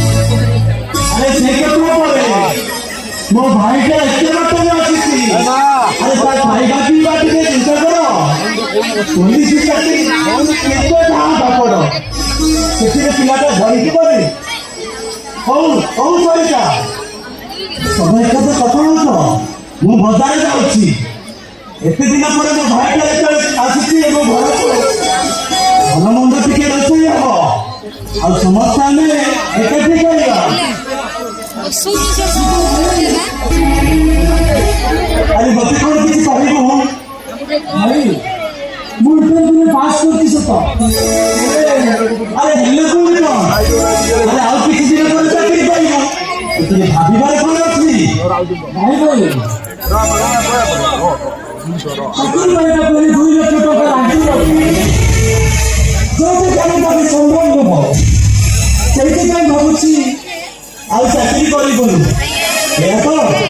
अरे से केतुआ पड़े मो भाई के एते बात में आसी अरे तार भाई का की बात के चिंता करो पुलिस काटी केते ना बापड़ सेठी पिलाटा धरि की बनी हौ हौ सरिता समय का तो कथा हो मु बाजार जाउची एते दिन पर मो भाई के एते आसी एगो घर को भल मंद टिके रसोई हो आ समस्त में एकाठी करिया अरे मत कोन किसी कहबो भाई मुर्ते तुम पास करती सत अरे हेले कोन अरे आ किसी दिन पर चाकरी पाइबो तुम भाबीबार कोन अछि भाई भाई चाकरी पाइबा परे 2 लाख टका राखी जो जाने पाबे संभव नहो सेति भाई भाबुची आ चाकरी करिबो ए तो